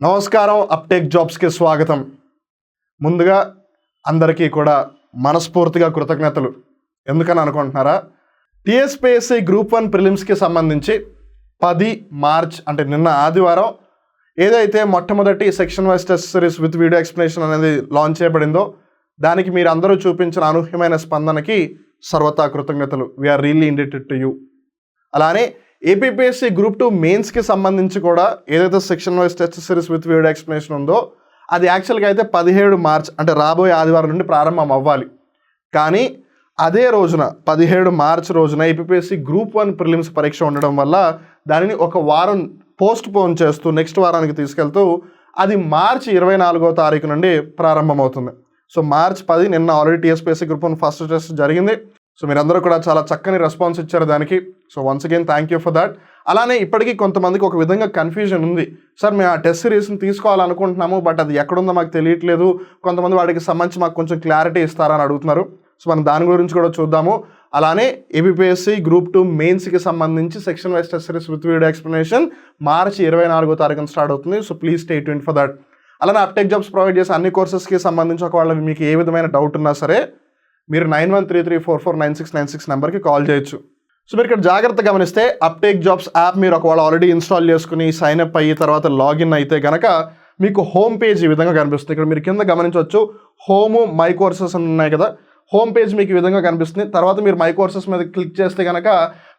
నమస్కారం. అప్టేక్ జాబ్స్కి స్వాగతం. ముందుగా అందరికీ కూడా మనస్ఫూర్తిగా కృతజ్ఞతలు. ఎందుకని అనుకుంటున్నారా? టీఎస్పీఎస్సీ గ్రూప్ 1 ప్రిలిమ్స్కి సంబంధించి 10 మార్చ్ అంటే నిన్న ఆదివారం ఏదైతే మొట్టమొదటి section wise test series with video explanation అనేది లాంచ్ చేయబడిందో దానికి మీరు అందరూ చూపించిన అనూహ్యమైన స్పందనకి సర్వతా కృతజ్ఞతలు. We are really indebted to you. అలానే ఏపీపీఎస్సీ గ్రూప్ 2 మెయిన్స్కి సంబంధించి కూడా ఏదైతే section wise test series with video explanation ఉందో అది యాక్చువల్గా అయితే 17 మార్చ్ అంటే రాబోయే ఆదివారం నుండి ప్రారంభం అవ్వాలి. కానీ అదే రోజున 17 మార్చ్ రోజున ఏపీపీఎస్సీ గ్రూప్ 1 ప్రిలిమ్స్ పరీక్ష ఉండడం వల్ల దానిని ఒక వారం పోస్ట్ పోన్ చేస్తూ నెక్స్ట్ వారానికి తీసుకెళ్తూ అది మార్చి 24వ తారీఖు నుండి ప్రారంభమవుతుంది. సో మార్చ్ 10 నిన్న already TSPSC group 1 first test జరిగింది. సో మీరందరూ కూడా చాలా చక్కని రెస్పాన్స్ ఇచ్చారు దానికి. So once again thank you for that. అలానే ఇప్పటికీ కొంతమందికి ఒక విధంగా కన్ఫ్యూజన్ ఉంది. సార్ మేము ఆ టెస్ట్ సిరీస్ని తీసుకోవాలనుకుంటున్నాము బట్ అది ఎక్కడుందో మాకు తెలియట్లేదు, కొంతమంది వాటికి సంబంధించి మాకు కొంచెం క్లారిటీ ఇస్తారని అడుగుతున్నారు. సో మనం దాని గురించి కూడా చూద్దాము. అలానే ఏపీపీఎస్సీ గ్రూప్ 2 మెయిన్స్కి సంబంధించి section wise test series with video explanation March 24వ తారీఖున స్టార్ట్ అవుతుంది. So please stay tuned for that. అలానే అప్టేక్ జాబ్స్ ప్రొవైడ్ చేసే అన్ని కోర్సెస్కి సంబంధించి ఒకవేళ మీకు ఏ విధమైన డౌట్ ఉన్నా సరే మీరు 9133449696 నెంబర్కి కాల్ చేయొచ్చు. సో మీరు ఇక్కడ జాగ్రత్త గమనిస్తే అప్టేక్ జాబ్స్ యాప్ మీరు ఒకవేళ ఆల్రెడీ ఇన్స్టాల్ చేసుకుని సైన్ అప్ అయ్యి తర్వాత లాగిన్ అయితే కనుక మీకు హోమ్ పేజ్ ఈ విధంగా కనిపిస్తుంది. ఇక్కడ మీరు కింద గమనించవచ్చు హోము మై కోర్సెస్ అని ఉన్నాయి కదా. హోమ్ పేజ్ మీకు ఈ విధంగా కనిపిస్తుంది. తర్వాత మీరు మై కోర్సెస్ మీద క్లిక్ చేస్తే కనుక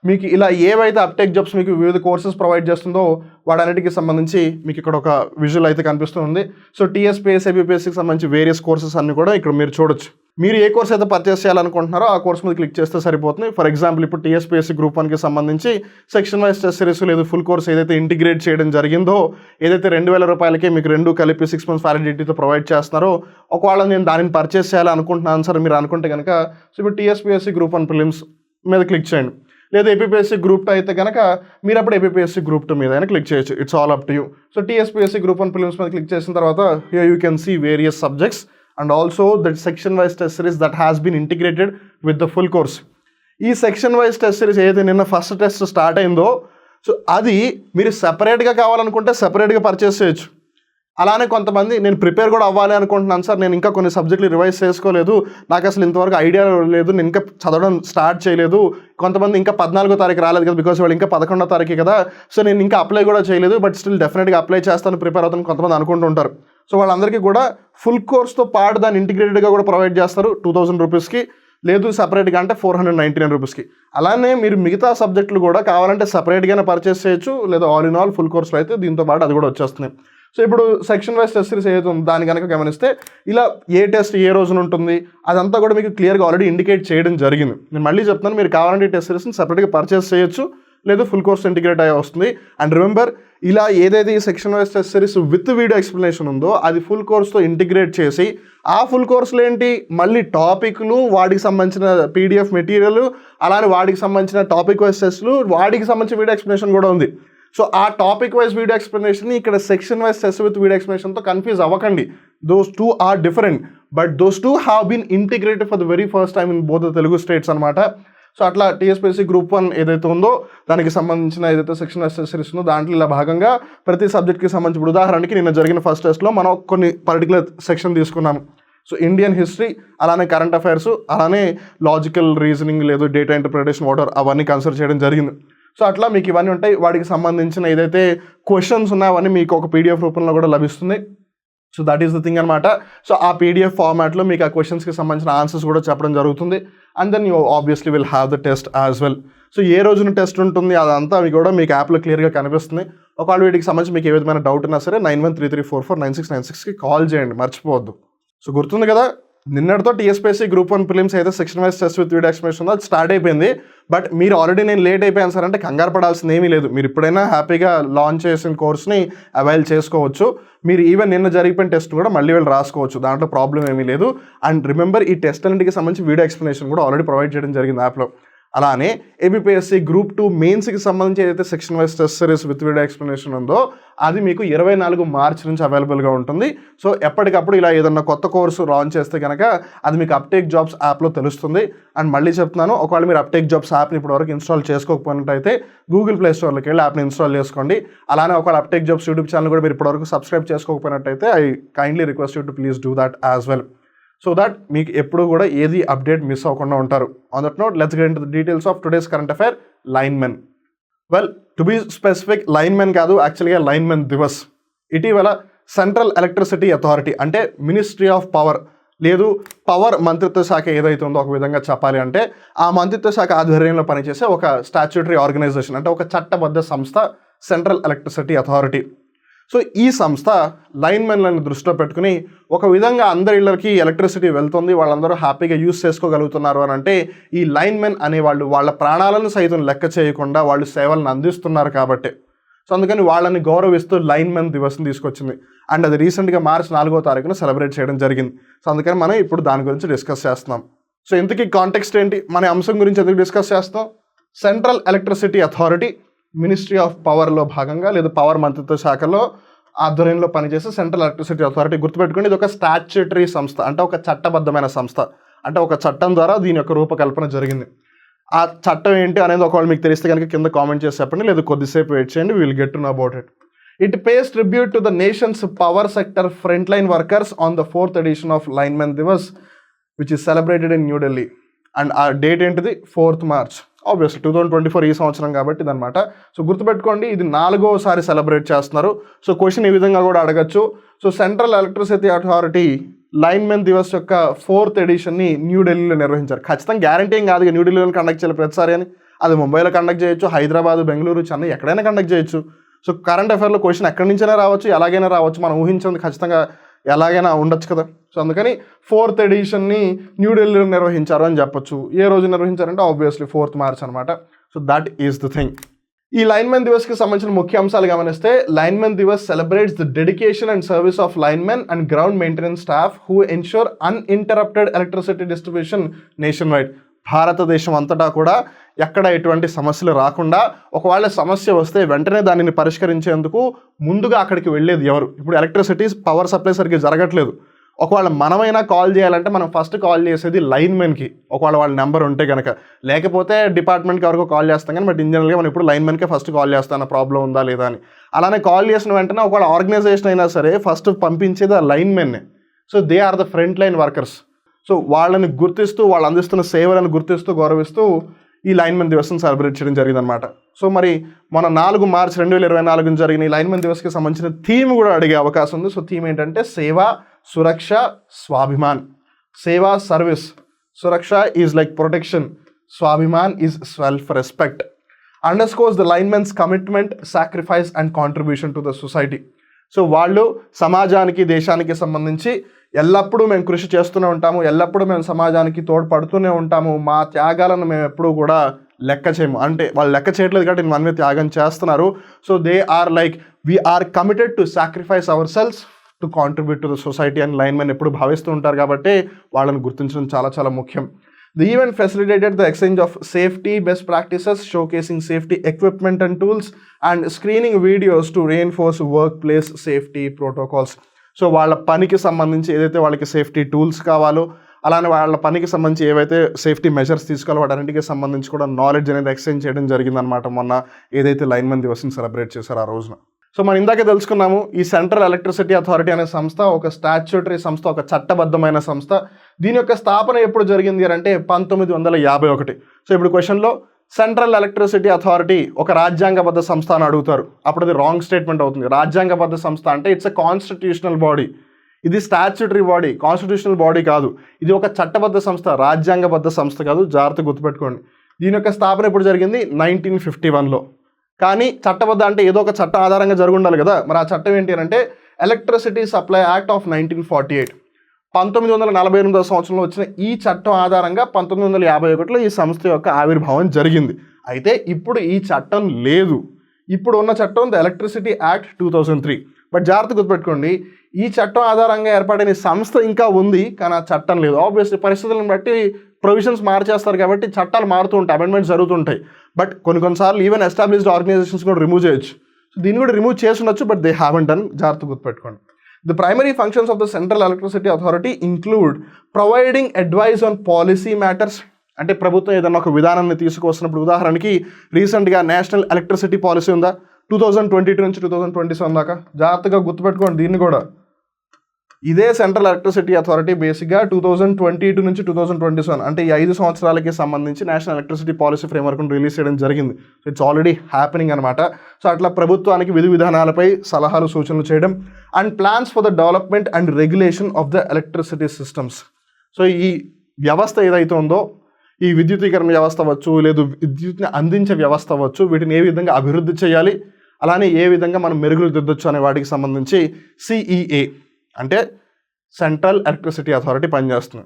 మీకు ఇలా ఏవైతే అప్టేక్ జాబ్స్ మీకు వివిధ కోర్సెస్ ప్రొవైడ్ చేస్తుందో వాటన్నిటికి సంబంధించి మీకు ఇక్కడ ఒక విజువల్ అయితే కనిపిస్తుంది. సో టీఎస్పీఎస్సీ ఏపీపీఎస్సీకి సంబంధించి వేరియస్ కోర్సెస్ అన్ని కూడా ఇక్కడ మీరు చూడొచ్చు. మీరు ఏ కోర్స్ అయితే పర్చేస్ చేయాలనుకుంటున్నారో ఆ కోర్స్ మీద క్లిక్ చేస్తే సరిపోతుంది. ఫర్ ఎగ్జాంపుల్ ఇప్పుడు టీఎస్పీఎస్సీ గ్రూప్ 1కి సంబంధించి సెక్షన్ వైజ్ టెస్ట్ సిరీస్ లేదు ఫుల్ కోర్స్ ఏదైతే ఇంటిగ్రేట్ చేయడం జరిగిందో ఏదైతే 2000 రూపాయలకే మీకు రెండు కలిపి 6 months వ్యాలిడిటీతో ప్రొవైడ్ చేస్తున్నారో ఒకవేళ నేను దానిని పర్చేస్ చేయాలనుకుంటున్నాను సార్ మీరు అనుకుంటే కనుక సో ఇప్పుడు టీఎస్పీఎస్సీ గ్రూప్ 1 ప్రిలిమ్స్ మీద క్లిక్ చేయండి. లేదా ఏపీపీఎస్సీ గ్రూప్ 2 అయితే కనుక మీరు అప్పుడు ఏపీపీఎస్సీ గ్రూప్ 2 మీద అయినా క్లిక్ చేయొచ్చు. It's all up to you. So TSPSC group 1 prelims మీద క్లిక్ చేసిన తర్వాత here you can see various subjects and also the section wise test series that has been integrated with the full course. ఈ section wise test series ఏదైతే నిన్న first test start అయిందో so అది మీరు సెపరేట్గా కావాలనుకుంటే సెపరేట్గా పర్చేస్ చేయొచ్చు. అలానే కొంతమంది నేను ప్రిపేర్ కూడా అవ్వాలి అనుకుంటున్నాను సార్, నేను ఇంకా కొన్ని సబ్జెక్టులు రివైజ్ చేసుకోలేదు, నాకు అసలు ఇంతవరకు ఐడియా లేదు, నేను ఇంకా చదవడం స్టార్ట్ చేయలేదు, కొంతమంది ఇంకా 14వ తారీఖు రాలేదు కదా బికాస్ వాళ్ళు ఇంకా 11వ తారీఖు కదా, సో నేను ఇంకా అప్లై కూడా చేయలేదు బట్ స్టిల్ డెఫినెట్గా అప్లై చేస్తాను ప్రిపేర్ అవుతాను కొంతమంది అనుకుంటుంటారు. సో వాళ్ళందరికీ కూడా ఫుల్ కోర్స్తో పాటు దాన్ని ఇంటిగ్రేటెడ్గా కూడా ప్రొవైడ్ చేస్తారు 2000 రూపీస్కి, లేదు సపరేట్గా అంటే 499 రూపీస్కి. అలానే మీరు మిగతా సబ్జెక్టులు కూడా కావాలంటే సపరేట్గానే పర్చేస్ చేయొచ్చు, లేదా ఆల్ ఇన్ ఆల్ ఫుల్ కోర్స్లో అయితే దీంతో పాటు అది కూడా వచ్చేస్తుంది. సో ఇప్పుడు సెక్షన్ వైజ్ టెస్ట్ సిరీస్ ఏదైతే ఉందో దాన్ని కనుక గమనిస్తే ఇలా ఏ టెస్ట్ ఏ రోజున ఉంటుంది అదంతా కూడా మీకు క్లియర్గా ఆల్రెడీ ఇండికేట్ చేయడం జరిగింది. నేను మళ్ళీ చెప్తాను, మీరు కావాలంటే ఈ టెస్ట్ సిరీస్ని సపరేట్గా పర్చేస్ చేయొచ్చు, లేదు ఫుల్ కోర్స్ ఇంటిగ్రేట్ అయ్యి వస్తుంది. అండ్ రిమెంబర్ ఇలా ఏదైతే ఈ section wise test series with video explanation ఉందో అది ఫుల్ కోర్స్తో ఇంటిగ్రేట్ చేసి ఆ ఫుల్ కోర్సులో ఏంటి మళ్ళీ టాపిక్లు వాటికి సంబంధించిన పీడిఎఫ్ మెటీరియల్ అలానే వాటికి సంబంధించిన టాపిక్ వైజ్ టెస్ట్లు వాటికి సంబంధించిన వీడియో ఎక్స్ప్లెనేషన్ కూడా ఉంది. సో ఆ టాపిక్ వైజ్ వీడియో ఎక్స్ప్లెనేషన్ ఇక్కడ section wise test with video ఎక్స్ప్లెనేషన్తో కన్ఫ్యూజ్ అవ్వకండి. Those two are different but those two have been integrated for the very first time in both the Telugu states అనమాట. So అట్లా TSPSC group 1 ఏదైతే ఉందో దానికి సంబంధించిన ఏదైతే సెక్షన్ వైజ్ టెస్ట్ సిరీస్ ఉందో దాంట్లో ఇలా భాగంగా ప్రతి సబ్జెక్ట్కి సంబంధించి ఉదాహరణకి నిన్న జరిగిన ఫస్ట్ టెస్ట్లో మనం కొన్ని పర్టికులర్ సెక్షన్ తీసుకున్నాము. సో ఇండియన్ హిస్టరీ అలానే కరెంట్ అఫైర్స్ అలానే లాజికల్ రీజనింగ్ లేదు డేటా ఇంటర్ప్రిటేషన్ వాటర్ అవన్నీ కన్సిడర్ చేయడం జరిగింది. సో అట్లా మీకు ఇవన్నీ ఉంటాయి. వాటికి సంబంధించిన ఏదైతే క్వశ్చన్స్ ఉన్నాయో అవన్నీ మీకు ఒక పీడిఎఫ్ రూపంలో కూడా లభిస్తుంది. So that is the thing అనమాట. సో ఆ పీడిఎఫ్ ఫార్మాట్లో మీకు ఆ క్వశ్చన్స్కి సంబంధించిన ఆన్సర్స్ కూడా చెప్పడం జరుగుతుంది. And then you obviously will have the test as well. So ఏ రోజున టెస్ట్ ఉంటుంది అదంతా మీకు కూడా మీకు యాప్లో క్లియర్గా కనిపిస్తుంది. ఒకవేళ వీటికి సంబంధించి మీకు ఏ విధమైన డౌట్ ఉన్నా సరే 9133449696కి కాల్ చేయండి, మర్చిపోవద్దు. సో గుర్తుంది కదా, నిన్నటితో టీఎస్పీఎస్సీ గ్రూప్ 1 ప్రిలిమ్స్ అయితే section wise test with video explanation ఉందో అది స్టార్ట్ అయిపోయింది. బట్ మీరు ఆల్రెడీ నేను లేట్ అయిపోయాను సార్ అంటే కంగారు పడాల్సింది ఏమీ లేదు. మీరు ఇప్పుడైనా హ్యాపీగా లాంచ్ చేసిన కోర్స్ని అవైల్ చేసుకోవచ్చు. మీరు ఈవెన్ నిన్న జరిగిపోయిన టెస్ట్ కూడా మళ్ళీ వెళ్ళి రాసుకోవచ్చు, దాంట్లో ప్రాబ్లం ఏమీ లేదు. అండ్ రిమెంబర్ ఈ టెస్ట్ అన్నింటికి సంబంధించి వీడియో ఎక్స్ప్లెనేషన్ కూడా ఆల్రెడీ ప్రొవైడ్ చేయడం జరిగింది యాప్లో. అలానే ఏబిపిఎస్సి గ్రూప్ 2 మెయిన్స్కి సంబంధించి ఏదైతే section wise test series with video explanation ఉందో అది మీకు 24 మార్చి నుంచి అవైలబుల్గా ఉంటుంది. సో ఎప్పటికప్పుడు ఇలా ఏదన్నా కొత్త కోర్సు లాంచ్ చేస్తే కనుక అది మీకు అప్టేక్ జాబ్స్ యాప్లో తెలుస్తుంది. అండ్ మళ్ళీ చెప్తున్నాను, ఒకవేళ మీరు అప్టేక్ జాబ్స్ యాప్ని ఇప్పటివరకు ఇన్స్టాల్ చేసుకోకపోయినట్టయితే గూగుల్ ప్లే స్టోర్లోకి వెళ్ళి యాప్ని ఇన్స్టాల్ చేసుకోండి. అలానే ఒకవేళ అప్టేక్ జాబ్స్ యూట్యూబ్ ఛానల్ కూడా మీరు ఇప్పటివరకు సబ్స్క్రైబ్ చేసుకోకపోయినట్టయితే I kindly request you to please do that as well, so that మీకు ఎప్పుడు కూడా ఏది అప్డేట్ మిస్ అవ్వకుండా ఉంటారు. On that note let's get into the details of today's current affair linemen. Well, to be specific, linemen కాదు, యాక్చువల్గా linemen Divas. ఇటీవల Central electricity Authority అంటే మినిస్ట్రీ ఆఫ్ పవర్ లేదు పవర్ మంత్రిత్వ శాఖ ఏదైతే ఉందో ఒక విధంగా చెప్పాలి అంటే ఆ మంత్రిత్వ శాఖ ఆధ్వర్యంలో పనిచేసే ఒక స్టాట్యూటరీ ఆర్గనైజేషన్ అంటే ఒక చట్టబద్ధ సంస్థ సెంట్రల్ ఎలక్ట్రిసిటీ అథారిటీ. సో ఈ సంస్థ లైన్మెన్లను దృష్టిలో పెట్టుకుని ఒక విధంగా అందరి ఇళ్ళకి ఎలక్ట్రిసిటీ వెళ్తుంది, వాళ్ళందరూ హ్యాపీగా యూస్ చేసుకోగలుగుతున్నారు అని అంటే ఈ లైన్మెన్ అనేవాళ్ళు వాళ్ళ ప్రాణాలను సైతం లెక్క చేయకుండా వాళ్ళు సేవలను అందిస్తున్నారు కాబట్టి. సో అందుకని వాళ్ళని గౌరవిస్తూ లైన్మెన్ దివస్ని తీసుకొచ్చింది. అండ్ అది రీసెంట్గా మార్చి 4వ తారీఖున సెలబ్రేట్ చేయడం జరిగింది. సో అందుకని మనం ఇప్పుడు దాని గురించి డిస్కస్ చేస్తున్నాం. సో ఇంతకీ కాంటెక్స్ట్ ఏంటి, మన అంశం గురించి ఎందుకు డిస్కస్ చేస్తాం? Central electricity authority ministry of పవర్లో భాగంగా లేదా పవర్ మంత్రిత్వ శాఖలో ఆధ్వర్యంలో పనిచేసే సెంట్రల్ ఎలక్ట్రిసిటీ అథారిటీ. గుర్తుపెట్టుకోండి, ఇది ఒక స్టాట్యూటరీ సంస్థ అంటే ఒక చట్టబద్ధమైన సంస్థ, అంటే ఒక చట్టం ద్వారా దీని యొక్క రూపకల్పన జరిగింది. ఆ చట్టం ఏంటి అనేది ఒకవేళ మీకు తెలిస్తే కనుక కింద కామెంట్ చేసి చెప్పండి, లేదా కొద్దిసేపు వెయిట్ చేయండి, will get to know about it. It face tribute to the nations power sector front line workers on the 4th edition of linemen Divas which is celebrated in New Delhi. And ఆ డేట్ ఏంటిది? 4th March. Obviously 2024 ఈ సంవత్సరం కాబట్టి ఇదనమాట. So గుర్తుపెట్టుకోండి, ఇది 4వసారి celebrate చేస్తున్నారు. సో క్వశ్చన్ ఈ విధంగా కూడా అడగచ్చు. So central electricity authority linemen Divas యొక్క 4th editionని న్యూఢిల్లీలో నిర్వహించారు. ఖచ్చితంగా గ్యారంటీ ఏం కాదు న్యూఢిల్లీలో కండక్ట్ చేయాలి ప్రతిసారి అని. అది ముంబైలో కండక్ట్ చేయొచ్చు, హైదరాబాద్, బెంగళూరు, చెన్నై ఎక్కడైనా కండక్ట్ చేయొచ్చు. సో కరెంట్ అఫైర్లో క్వశ్చన్ ఎక్కడి నుంచైనా రావచ్చు, ఎలాగైనా రావచ్చు, మనం ఊహించింది ఖచ్చితంగా ఎలాగైనా ఉండొచ్చు కదా. సో అందుకని 4th editionని న్యూఢిల్లీలో నిర్వహించారు అని చెప్పొచ్చు. ఏ రోజు నిర్వహించారంటే ఆబ్వియస్లీ 4th March అనమాట. So that is the thing. ఈ లైన్మెన్ దివస్కి సంబంధించిన ముఖ్య అంశాలు గమనిస్తే, linemen Divas celebrates the dedication and service of linemen and ground maintenance staff who ensure uninterrupted electricity distribution nation wide. భారతదేశం అంతటా కూడా ఎక్కడ ఎటువంటి సమస్యలు రాకుండా, ఒకవేళ సమస్య వస్తే వెంటనే దానిని పరిష్కరించేందుకు ముందుగా అక్కడికి వెళ్ళేది ఎవరు? ఇప్పుడు ఎలక్ట్రిసిటీ పవర్ సప్లై సరిగ్గా జరగట్లేదు, ఒకవేళ మనమైనా కాల్ చేయాలంటే మనం ఫస్ట్ కాల్ చేసేది లైన్మెన్కి, ఒకవేళ వాళ్ళ నెంబర్ ఉంటే కనుక. లేకపోతే డిపార్ట్మెంట్కి ఎవరికో కాల్ చేస్తాం కానీ బట్ ఇన్ జనరల్గా మనం ఇప్పుడు లైన్మెన్కే ఫస్ట్ కాల్ చేస్తాను ప్రాబ్లం ఉందా లేదా అని. అలానే కాల్ చేసిన వెంటనే ఒకవేళ ఆర్గనైజేషన్ అయినా సరే ఫస్ట్ పంపించేది ఆ లైన్మెన్నే. So they are the front line workers. So వాళ్ళని గుర్తిస్తూ, వాళ్ళు అందిస్తున్న సేవలను గుర్తిస్తూ, గౌరవిస్తూ ఈ లైన్మెన్ దివస్ని సెలబ్రేట్ చేయడం జరిగిందనమాట. సో మరి మన 4 మార్చి 2024 జరిగిన ఈ లైన్మెన్ దివస్కి సంబంధించిన థీమ్ కూడా అడిగే అవకాశం ఉంది. సో థీమ్ ఏంటంటే సేవా, Suraksha, Swabhiman. Seva service, Suraksha is like protection, Swabhiman is self respect. Underscores the linemen's commitment, sacrifice and contribution to the society. So వాళ్ళు సమాజానికి, దేశానికి సంబంధించి ఎల్లప్పుడూ మేము కృషి చేస్తూనే ఉంటాము, ఎల్లప్పుడూ మేము సమాజానికి తోడ్పడుతూనే ఉంటాము, మా త్యాగాలను మేము ఎప్పుడూ కూడా లెక్క చేయము. అంటే వాళ్ళు లెక్క చేయట్లేదు కాబట్టి మనమే త్యాగం చేస్తున్నారు. So they are like we are committed to sacrifice our selves to contribute to the society అని లైన్మెన్ ఎప్పుడు భావిస్తూ ఉంటారు కాబట్టి వాళ్ళని గుర్తించడం చాలా చాలా ముఖ్యం. The event facilitated the exchange of safety best practices, showcasing safety equipment and tools, and screening videos to reinforce workplace safety protocols. So వాళ్ళ పనికి సంబంధించి ఏదైతే వాళ్ళకి సేఫ్టీ టూల్స్ కావాలో, అలానే వాళ్ళ పనికి సంబంధించి ఏవైతే సేఫ్టీ మెజర్స్ తీసుకోవాలో వాటన్నిటికీ సంబంధించి కూడా నాలెడ్జ్ అనేది ఎక్స్చేంజ్ చేయడం జరిగిందనమాట మొన్న ఏదైతే లైన్మెన్ దివస్ని సెలబ్రేట్ చేశారో ఆ రోజున. సో మనం ఇందాకే తెలుసుకున్నాము, ఈ సెంట్రల్ ఎలక్ట్రిసిటీ అథారిటీ అనే సంస్థ ఒక స్టాట్యూటరీ సంస్థ, ఒక చట్టబద్ధమైన సంస్థ. దీని యొక్క స్థాపన ఎప్పుడు జరిగింది అంటే 1951. సో ఇప్పుడు క్వశ్చన్లో సెంట్రల్ ఎలక్ట్రిసిటీ అథారిటీ ఒక రాజ్యాంగబద్ధ సంస్థ అని అడుగుతారు, అప్పుడు అది రాంగ్ స్టేట్మెంట్ అవుతుంది. రాజ్యాంగబద్ధ సంస్థ అంటే ఇట్స్ ఎ కాన్స్టిట్యూషనల్ బాడీ. ఇది స్టాట్యూటరీ బాడీ, కాన్స్టిట్యూషనల్ బాడీ కాదు. ఇది ఒక చట్టబద్ధ సంస్థ, రాజ్యాంగబద్ధ సంస్థ కాదు, జాగ్రత్త గుర్తుపెట్టుకోండి. దీని యొక్క స్థాపన ఎప్పుడు జరిగింది? 1951లో. కానీ చట్టబద్ధ అంటే ఏదో ఒక చట్టం ఆధారంగా జరిగి ఉండాలి కదా. మరి ఆ చట్టం ఏంటి అంటే ఎలక్ట్రిసిటీ సప్లై యాక్ట్ ఆఫ్ 1948. 1948వ సంవత్సరంలో వచ్చిన ఈ చట్టం ఆధారంగా 1951లో ఈ సంస్థ యొక్క ఆవిర్భావం జరిగింది. అయితే ఇప్పుడు ఈ చట్టం లేదు. ఇప్పుడు ఉన్న చట్టం ద ఎలక్ట్రిసిటీ యాక్ట్ 2003. బట్ జాగ్రత్త గుర్తుపెట్టుకోండి, ఈ చట్టం ఆధారంగా ఏర్పడిన సంస్థ ఇంకా ఉంది కానీ ఆ చట్టం లేదు. ఆబ్వియస్లీ పరిస్థితులను బట్టి ప్రొవిజన్స్ మార్చేస్తారు కాబట్టి చట్టాలు మారుతూ ఉంటాయి, అమెండ్మెంట్స్ జరుగుతుంటాయి. బట్ కొన్నిసార్లు ఈవెన్ ఎస్టాబ్లిష్డ్ ఆర్గనైజేషన్స్ కూడా రిమూవ్ చేయొచ్చు. సో దీన్ని కూడా రిమూవ్ చేసి ఉండొచ్చు, బట్ దే హ్యావెంట్ డన్. జాగ్రత్త గుర్తుపెట్టుకోండి. The primary functions of the central electricity authority include providing advice on policy matters. అంటే ప్రభుత్వం ఏదైనా ఒక విధానాన్ని తీసుకొస్తున్నప్పుడు, ఉదాహరణకి రీసెంట్గా నేషనల్ ఎలక్ట్రిసిటీ పాలసీ ఉందా 2022 నుంచి 2027 దాకా, జాగ్రత్తగా గుర్తుపెట్టుకోండి దీన్ని కూడా. ఇదే సెంట్రల్ ఎలక్ట్రిసిటీ అథారిటీ బేసిక్గా 2022 నుంచి 2027 అంటే ఈ 5 సంవత్సరాలకి సంబంధించి నేషనల్ ఎలక్ట్రిసిటీ పాలసీ ఫ్రేమ్వర్క్ను రిలీజ్ చేయడం జరిగింది. సో ఇట్స్ ఆల్రెడీ హ్యాపెనింగ్ అనమాట. సో అట్లా ప్రభుత్వానికి విధి విధానాలపై సలహాలు సూచనలు చేయడం and plans for the development and regulation of the electricity systems. So ఈ వ్యవస్థ ఏదైతే ఉందో, ఈ విద్యుతీకరణ వ్యవస్థ అవ్వచ్చు, లేదు విద్యుత్ని అందించే వ్యవస్థ అవ్వచ్చు, వీటిని ఏ విధంగా అభివృద్ధి చేయాలి, అలానే ఏ విధంగా మనం మెరుగులు దిద్దొచ్చు అనే వాటికి సంబంధించి సిఈఏ అంటే సెంట్రల్ ఎలక్ట్రిసిటీ అథారిటీ పనిచేస్తుంది.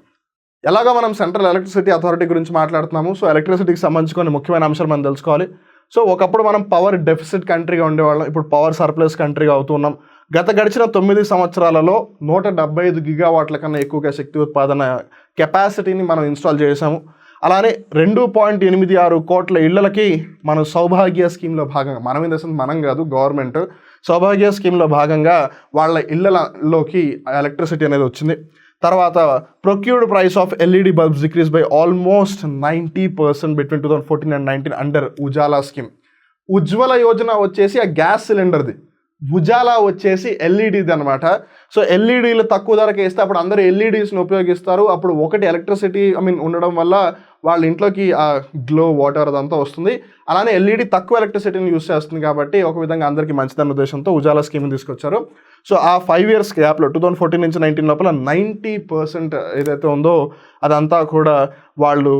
ఎలాగో మనం సెంట్రల్ ఎలక్ట్రిసిటీ అథారిటీ గురించి మాట్లాడుతున్నాము. సో ఎలక్ట్రిసిటీకి సంబంధించి కొన్ని ముఖ్యమైన అంశాలు మనం తెలుసుకోవాలి. సో ఒకప్పుడు మనం పవర్ డెఫిసిట్ కంట్రీగా ఉండేవాళ్ళం, ఇప్పుడు పవర్ సర్ప్లస్ కంట్రీగా అవుతున్నాం. గడిచిన 9 సంవత్సరాలలో 175 గిగావాట్ల కన్నా ఎక్కువగా శక్తి ఉత్పాదన కెపాసిటీని మనం ఇన్స్టాల్ చేసాము. అలానే 2.86 కోట్ల ఇళ్లకి మనం సౌభాగ్య స్కీమ్లో భాగంగా, మనం ఇన్ ద సెన్స్ మనం కాదు, గవర్నమెంట్ సౌభాగ్య స్కీమ్లో భాగంగా వాళ్ళ ఇళ్లలోకి ఎలక్ట్రిసిటీ అనేది వచ్చింది. తర్వాత procured price of LED bulbs decrease by almost 90% between 2014 and 19 under Ujala scheme. Ujjwala Yojana వచ్చేసి ఆ గ్యాస్ సిలిండర్ది, ఉజాలా వచ్చేసి ఎల్ఈడిది అనమాట. సో ఎల్ఈడీలు తక్కువ ధరకి వేస్తే అప్పుడు అందరూ ఎల్ఈడీస్ని ఉపయోగిస్తారు. అప్పుడు ఒకటి ఎలక్ట్రిసిటీ ఉండడం వల్ల వాళ్ళ ఇంట్లోకి ఆ గ్లో వాటర్ అదంతా వస్తుంది. అలానే ఎల్ఈడి తక్కువ ఎలక్ట్రిసిటీని యూస్ చేస్తుంది కాబట్టి ఒక విధంగా అందరికీ మంచిదన్న ఉద్దేశంతో ఉజాలా స్కీమ్ని తీసుకొచ్చారు. సో ఆ 5 years గ్యాప్లో 2014 నుంచి 19 లోపల 90% ఏదైతే ఉందో అదంతా కూడా వాళ్ళు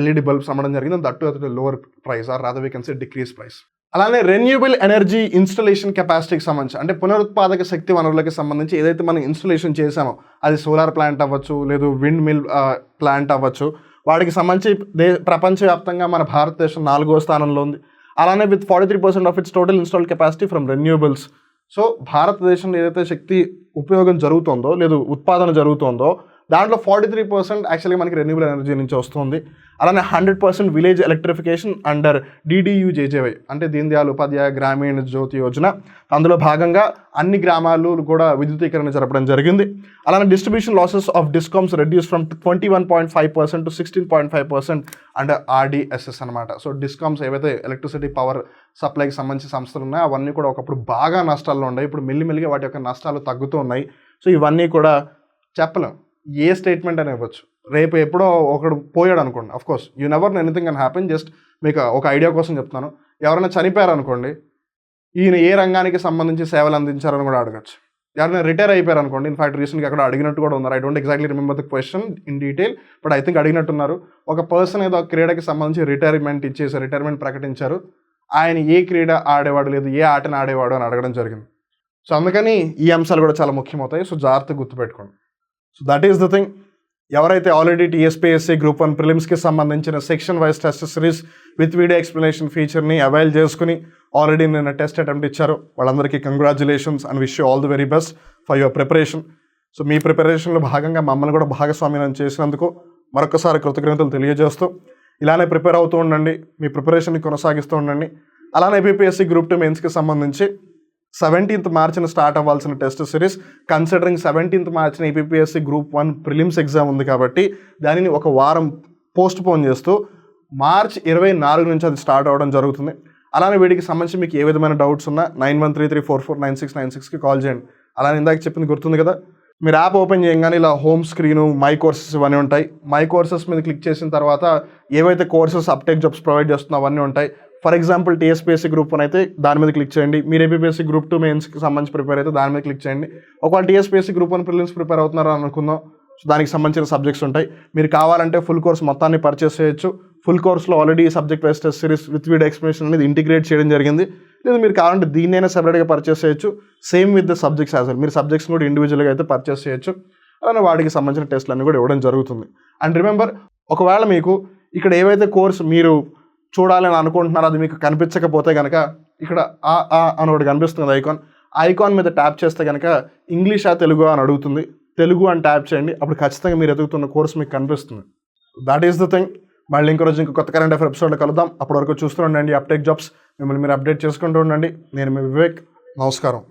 ఎల్ఈడి బల్బ్స్ అమ్మడం జరిగింది. That at lower price, or rather we can say decrease price. అలానే రెన్యూబుల్ ఎనర్జీ ఇన్స్టలేషన్ కెపాసిటీకి సంబంధించి, అంటే పునరుత్పాదక శక్తి వనరులకి సంబంధించి ఏదైతే మనం ఇన్స్టలేషన్ చేసామో, అది సోలార్ ప్లాంట్ అవ్వచ్చు, లేదు విండ్ మిల్ ప్లాంట్ అవ్వచ్చు, వాటికి సంబంధించి ప్రపంచవ్యాప్తంగా మన భారతదేశం 4వ స్థానంలో ఉంది. అలానే with 43% of it's total installed capacity from renewables. So భారతదేశంలో ఏదైతే శక్తి ఉపయోగం జరుగుతుందో, లేదు ఉత్పాదన జరుగుతుందో, దాంట్లో 43% యాక్చువల్గా మనకి రెన్యూబుల్ ఎనర్జీ నుంచి వస్తుంది. అలానే 100% విలేజ్ ఎలక్ట్రిఫికేషన్ అండర్ DDU-JJY అంటే దీన్ దయాళ్ ఉపాధ్యాయ గ్రామీణ జ్యోతి యోజన. అందులో భాగంగా అన్ని గ్రామాలు కూడా విద్యుతీకరణ జరపడం జరిగింది. అలానే distribution losses of discoms reduce from 21.5% to 16.5% under RDSS అనమాట. సో డిస్కామ్స్ ఏవైతే ఎలక్ట్రిసిటీ పవర్ సప్లైకి సంబంధించిన సంస్థలు ఉన్నాయో అవన్నీ కూడా ఒకప్పుడు బాగా నష్టాల్లో ఉన్నాయి. ఇప్పుడు మెల్లిమెల్లిగా వాటి యొక్క నష్టాలు తగ్గుతూ ఉన్నాయి. సో ఇవన్నీ కూడా చెప్పలేం, ఏ స్టేట్మెంట్ అని ఇవ్వచ్చు. రేపు ఎప్పుడో ఒకడు పోయాడు అనుకోండి, of course you never know, anything can happen. Just మీకు ఒక ఐడియా కోసం చెప్తాను. ఎవరైనా చనిపోయారు అనుకోండి, ఈయన ఏ రంగానికి సంబంధించి సేవలు అందించారని కూడా అడగచ్చు. ఎవరైనా రిటైర్ అయిపోయారు అనుకోండి, ఇన్ఫాక్ట్ రీసెంట్గా అక్కడ అడిగినట్టు కూడా ఉన్నారు. I don't exactly remember the question in detail, but I think అడిగినట్టున్నారు. ఒక పర్సన్ ఏదో క్రీడకి సంబంధించి రిటైర్మెంట్ ప్రకటించారు. ఆయన ఏ క్రీడ ఆడేవాడు, లేదు ఏ ఆటను ఆడేవాడు అని అడగడం జరిగింది. సో అందుకని ఈ అంశాలు కూడా చాలా ముఖ్యమవుతాయి. సో జాగ్రత్తగా గుర్తుపెట్టుకోండి. So that is the thing. ఎవరైతే ఆల్రెడీ TSPSC Group 1 ప్రిలిమ్స్కి సంబంధించిన section wise test series with video explanation ఫీచర్ని అవైల్ చేసుకుని ఆల్రెడీ నిన్న టెస్ట్ అటెంప్ట్ ఇచ్చారు, వాళ్ళందరికీ congratulations and wish you all the very best for your preparation. So మీ ప్రిపరేషన్లో భాగంగా మమ్మల్ని కూడా భాగస్వామ్యం చేసినందుకు మరొకసారి కృతజ్ఞతలు తెలియజేస్తూ ఇలానే ప్రిపేర్ అవుతూ ఉండండి, మీ ప్రిపరేషన్ని కొనసాగిస్తూ ఉండండి. అలానే APPSC Group 2 మెయిన్స్కి సంబంధించి 17th మార్చిన స్టార్ట్ అవ్వాల్సిన టెస్ట్ సిరీస్, కన్సిడరింగ్ 17th మార్చిన APPSC Group 1 ప్రిలిమ్స్ ఎగ్జామ్ ఉంది కాబట్టి దానిని ఒక వారం పోస్ట్ పోన్ చేస్తూ మార్చ్ 24 నుంచి అది స్టార్ట్ అవ్వడం జరుగుతుంది. అలానే వీటికి సంబంధించి మీకు ఏ విధమైన డౌట్స్ ఉన్నా 9133449696కి కాల్ చేయండి. అలానే ఇందాక చెప్పింది గుర్తుంది కదా, మీరు యాప్ ఓపెన్ చేయగానే ఇలా హోమ్ స్క్రీను మై కోర్సెస్ ఇవన్నీ ఉంటాయి. మై కోర్సెస్ మీద క్లిక్ చేసిన తర్వాత ఏవైతే కోర్సెస్ అప్టేక్ జాబ్స్ ప్రొవైడ్ చేస్తున్నా అవన్నీ ఉంటాయి. ఫర్ ఎగ్జాంపుల్ TSPSC Group 1 అయితే దాని మీద క్లిక్ చేయండి. మీరు APPSC Group 2 మెయిన్స్కి సంబంధించి ప్రిపేర్ అయితే దాని మీద క్లిక్ చేయండి. ఒకవేళ TSPSC Group 1 ప్రిలిమ్స్ ప్రిపేర్ అవుతున్నారని అనుకుందాం, సో దానికి సంబంధించిన సబ్జెక్ట్స్ ఉంటాయి. మీరు కావాలంటే ఫుల్ కోర్స్ మొత్తాన్ని పర్చేస్ చేయొచ్చు. ఫుల్ కోర్స్లో already subject wise test series with video explanation అనేది ఇంటిగ్రేట్ చేయడం జరిగింది. లేదు మీరు కావాలంటే దీన్నైనా సెపరేట్గా పర్చేస్ చేయొచ్చు. Same with the subjects as well, మీరు సబ్జెక్ట్స్ కూడా ఇండివిజువల్గా అయితే పర్చేస్ చేయొచ్చు. అలానే వాటికి సంబంధించిన టెస్ట్లన్నీ కూడా ఇవ్వడం జరుగుతుంది. అండ్ రిమెంబర్, ఒకవేళ మీకు ఇక్కడ ఏవైతే కోర్స్ మీరు చూడాలని అనుకుంటున్నారో అది మీకు కనిపించకపోతే కనుక ఇక్కడ అని ఒకటి కనిపిస్తుంది ఐకాన్ మీద ట్యాప్ చేస్తే కనుక ఇంగ్లీషా తెలుగు అని అడుగుతుంది. తెలుగు అని ట్యాప్ చేయండి, అప్పుడు ఖచ్చితంగా మీరు ఎదుగుతున్న కోర్స్ మీకు కనిపిస్తుంది. That is the thing. మళ్ళీ ఇంకో రోజు ఇంకో కొత్త కరెంట్ అఫేర్ ఎపిసోడ్లో కలుద్దాం. అప్పటి వరకు చూస్తూ ఉండండి అప్టేక్ జాబ్స్. మిమ్మల్ని మీరు అప్డేట్ చేసుకుంటూ ఉండండి. నేను మీ వివేక్. నమస్కారం.